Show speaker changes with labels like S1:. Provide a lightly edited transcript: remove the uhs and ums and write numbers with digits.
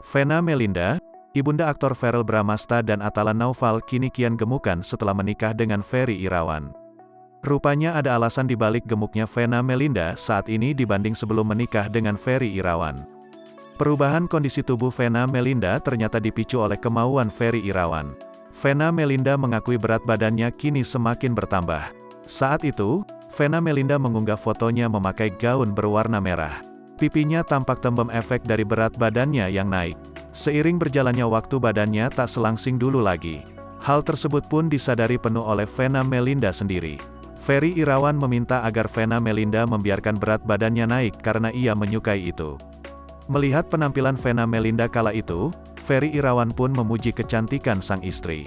S1: Vena Melinda, ibunda aktor Verrell Bramasta dan Atala Naufal kini kian gemukan setelah menikah dengan Ferry Irawan. Rupanya ada alasan dibalik gemuknya Vena Melinda saat ini dibanding sebelum menikah dengan Ferry Irawan. Perubahan kondisi tubuh Vena Melinda ternyata dipicu oleh kemauan Ferry Irawan. Vena Melinda mengakui berat badannya kini semakin bertambah. Saat itu, Vena Melinda mengunggah fotonya memakai gaun berwarna merah. Pipinya tampak tembem efek dari berat badannya yang naik. Seiring berjalannya waktu badannya tak selangsing dulu lagi. Hal tersebut pun disadari penuh oleh Vena Melinda sendiri. Ferry Irawan meminta agar Vena Melinda membiarkan berat badannya naik karena ia menyukai itu. Melihat penampilan Vena Melinda kala itu, Ferry Irawan pun memuji kecantikan sang istri.